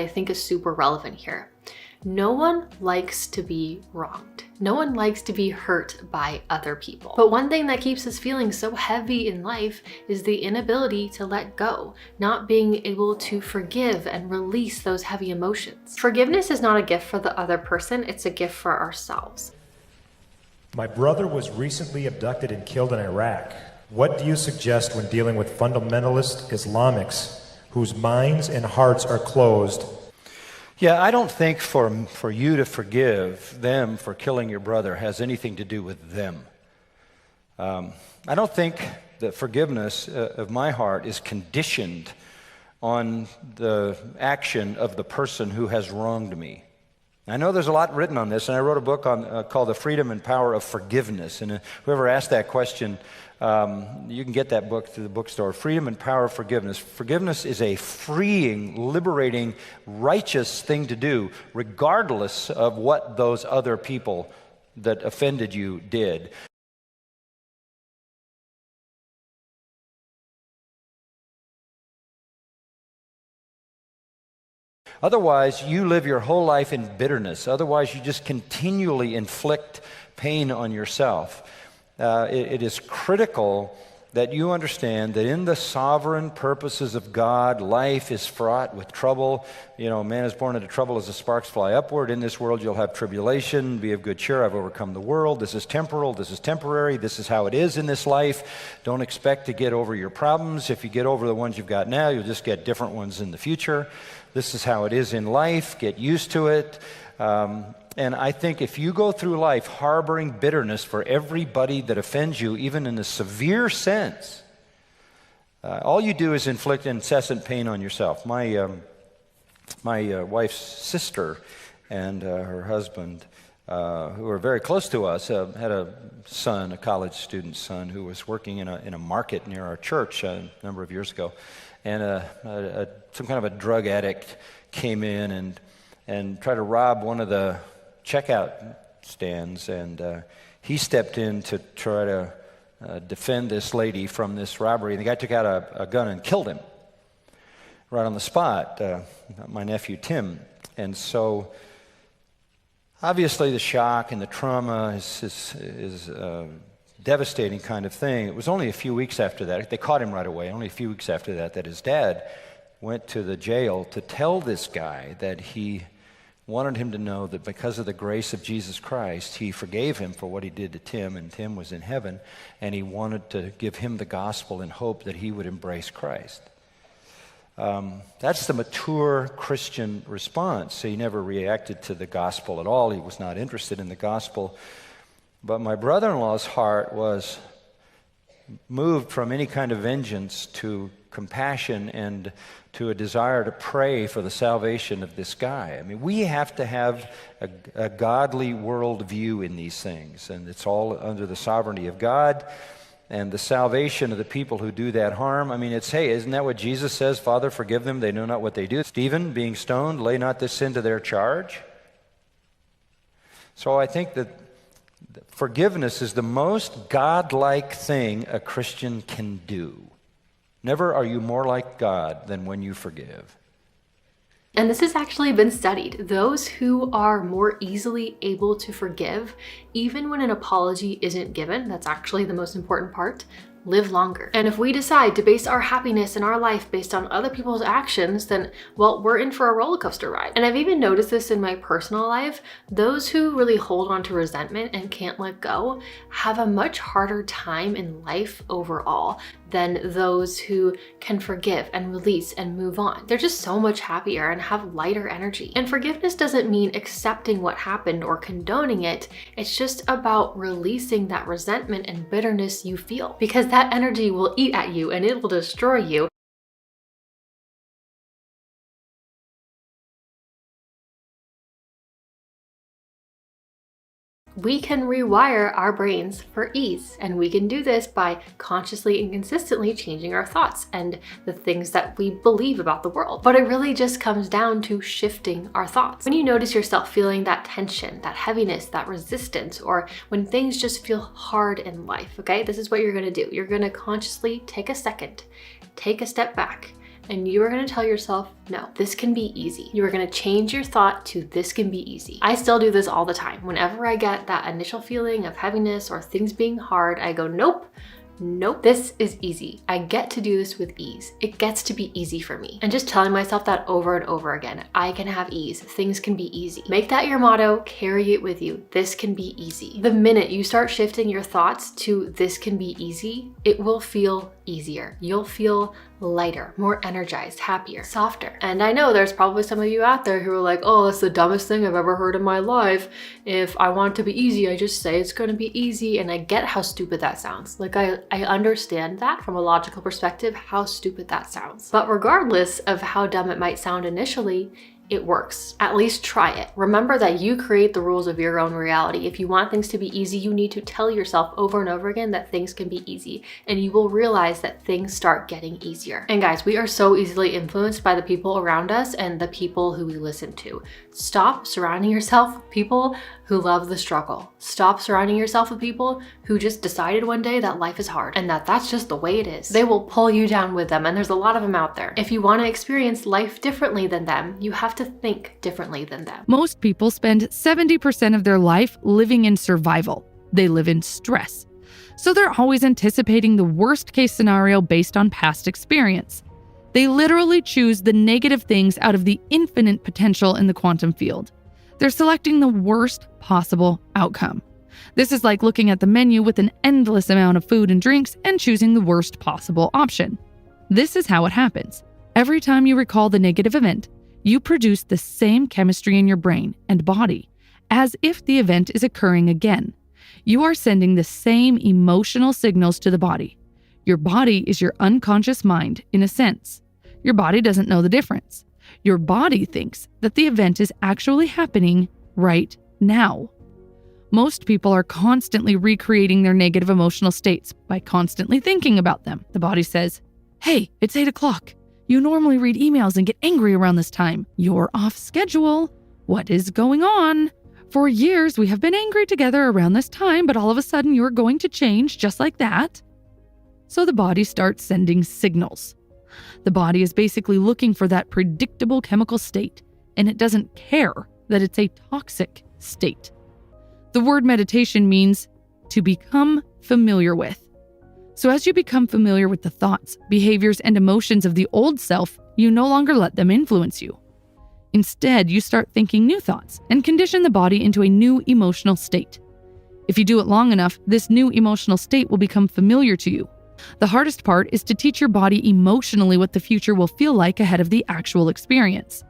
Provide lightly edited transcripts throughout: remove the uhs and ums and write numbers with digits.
I think is super relevant here. No one likes to be wronged. No one likes to be hurt by other people. But one thing that keeps us feeling so heavy in life is the inability to let go, not being able to forgive and release those heavy emotions. Forgiveness is not a gift for the other person, it's a gift for ourselves. My brother was recently abducted and killed in Iraq. What do you suggest when dealing with fundamentalist Islamics whose minds and hearts are closed? Yeah, I don't think for you to forgive them for killing your brother has anything to do with them. I don't think that forgiveness of my heart is conditioned on the action of the person who has wronged me. I know there's a lot written on this, and I wrote a book called The Freedom and Power of Forgiveness. And whoever asked that question, you can get that book through the bookstore. Freedom and Power of Forgiveness. Forgiveness is a freeing, liberating, righteous thing to do, regardless of what those other people that offended you did. Otherwise, you live your whole life in bitterness. Otherwise, you just continually inflict pain on yourself. It is critical that you understand that in the sovereign purposes of God, life is fraught with trouble. You know, man is born into trouble as the sparks fly upward. In this world, you'll have tribulation. Be of good cheer. I've overcome the world. This is temporal. This is temporary. This is how it is in this life. Don't expect to get over your problems. If you get over the ones you've got now, you'll just get different ones in the future. This is how it is in life. Get used to it. And I think if you go through life harboring bitterness for everybody that offends you, even in a severe sense, all you do is inflict incessant pain on yourself. My wife's sister and her husband, who are very close to us, had a son, a college student son, who was working in a market near our church a number of years ago. And some kind of a drug addict came in and tried to rob one of the checkout stands, and he stepped in to try to defend this lady from this robbery. And the guy took out a gun and killed him right on the spot, my nephew Tim. And so obviously the shock and the trauma is devastating kind of thing. It was only a few weeks after that, they caught him right away, only a few weeks after that his dad went to the jail to tell this guy that he wanted him to know that because of the grace of Jesus Christ, he forgave him for what he did to Tim, and Tim was in heaven, and he wanted to give him the gospel in hope that he would embrace Christ. That's the mature Christian response. So he never reacted to the gospel at all. He was not interested in the gospel. But my brother-in-law's heart was moved from any kind of vengeance to compassion and to a desire to pray for the salvation of this guy. I mean, we have to have a godly worldview in these things, and it's all under the sovereignty of God and the salvation of the people who do that harm. I mean, hey, isn't that what Jesus says? Father, forgive them, they know not what they do. Stephen, being stoned, lay not this sin to their charge. So I think that forgiveness is the most God-like thing a Christian can do. Never are you more like God than when you forgive. And this has actually been studied. Those who are more easily able to forgive, even when an apology isn't given, that's actually the most important part, live longer. And if we decide to base our happiness in our life based on other people's actions, then, well, we're in for a roller coaster ride. And I've even noticed this in my personal life. Those who really hold on to resentment and can't let go have a much harder time in life overall than those who can forgive and release and move on. They're just so much happier and have lighter energy. And forgiveness doesn't mean accepting what happened or condoning it. It's just about releasing that resentment and bitterness you feel, because that energy will eat at you and it will destroy you. We can rewire our brains for ease, and we can do this by consciously and consistently changing our thoughts and the things that we believe about the world. But it really just comes down to shifting our thoughts. When you notice yourself feeling that tension, that heaviness, that resistance, or when things just feel hard in life, okay, this is what you're gonna do. You're gonna consciously take a second, take a step back, and you are going to tell yourself, no, this can be easy. You are going to change your thought to this can be easy. I still do this all the time. Whenever I get that initial feeling of heaviness or things being hard, I go, nope, this is easy. I get to do this with ease. It gets to be easy for me. And just telling myself that over and over again. I can have ease. Things can be easy. Make that your motto. Carry it with you. This can be easy. The minute you start shifting your thoughts to this can be easy, it will feel easier. You'll feel lighter, more energized, happier, softer. And I know there's probably some of you out there who are like, oh, that's the dumbest thing I've ever heard in my life. If I want it to be easy, I just say it's going to be easy. And I get how stupid that sounds. Like I understand that from a logical perspective, how stupid that sounds. But regardless of how dumb it might sound initially, it works. At least try it. Remember that you create the rules of your own reality. If you want things to be easy, you need to tell yourself over and over again that things can be easy, and you will realize that things start getting easier. And guys, we are so easily influenced by the people around us and the people who we listen to. Stop surrounding yourself with people who love the struggle. Stop surrounding yourself with people who just decided one day that life is hard and that that's just the way it is. They will pull you down with them, and there's a lot of them out there. If you want to experience life differently than them, you have to think differently than them. Most people spend 70% of their life living in survival. They live in stress. So they're always anticipating the worst case scenario based on past experience. They literally choose the negative things out of the infinite potential in the quantum field. They're selecting the worst possible outcome. This is like looking at the menu with an endless amount of food and drinks and choosing the worst possible option. This is how it happens. Every time you recall the negative event, you produce the same chemistry in your brain and body as if the event is occurring again. You are sending the same emotional signals to the body. Your body is your unconscious mind, in a sense. Your body doesn't know the difference. Your body thinks that the event is actually happening right now. Most people are constantly recreating their negative emotional states by constantly thinking about them. The body says, hey, it's 8 o'clock. You normally read emails and get angry around this time. You're off schedule. What is going on? For years, we have been angry together around this time, but all of a sudden you're going to change just like that. So the body starts sending signals. The body is basically looking for that predictable chemical state, and it doesn't care that it's a toxic state. The word meditation means to become familiar with. So as you become familiar with the thoughts, behaviors, and emotions of the old self, you no longer let them influence you. Instead, you start thinking new thoughts and condition the body into a new emotional state. If you do it long enough, this new emotional state will become familiar to you. The hardest part is to teach your body emotionally what the future will feel like ahead of the actual experience.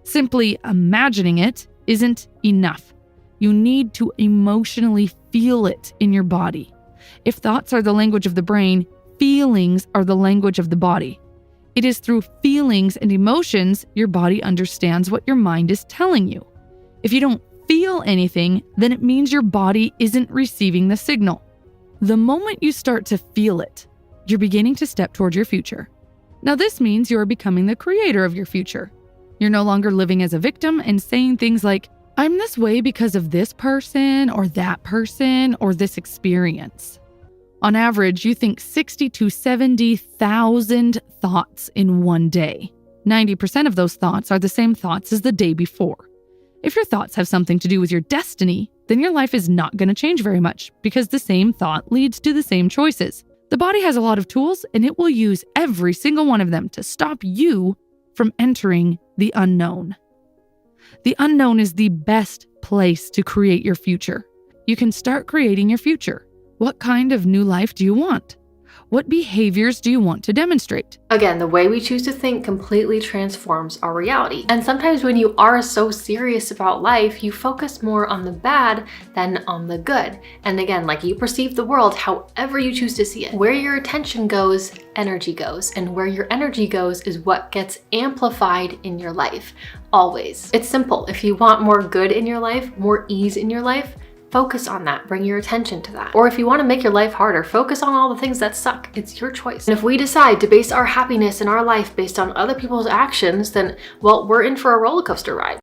Simply imagining it isn't enough. You need to emotionally feel it in your body. If thoughts are the language of the brain, feelings are the language of the body. It is through feelings and emotions your body understands what your mind is telling you. If you don't feel anything, then it means your body isn't receiving the signal. The moment you start to feel it, you're beginning to step toward your future. Now this means you are becoming the creator of your future. You're no longer living as a victim and saying things like, I'm this way because of this person or this experience. On average, you think 60 to 70,000 thoughts in one day. 90% of those thoughts are the same thoughts as the day before. If your thoughts have something to do with your destiny, then your life is not going to change very much because the same thought leads to the same choices. The body has a lot of tools, and it will use every single one of them to stop you from entering the unknown. The unknown is the best place to create your future. You can start creating your future. What kind of new life do you want? What behaviors do you want to demonstrate? Again, the way we choose to think completely transforms our reality. And sometimes when you are so serious about life, you focus more on the bad than on the good. And again, like you perceive the world however you choose to see it. Where your attention goes, energy goes. And where your energy goes is what gets amplified in your life. Always. It's simple. If you want more good in your life, more ease in your life, focus on that. Bring your attention to that. Or if you want to make your life harder, focus on all the things that suck. It's your choice. And if we decide to base our happiness in our life based on other people's actions, then, well, we're in for a roller coaster ride.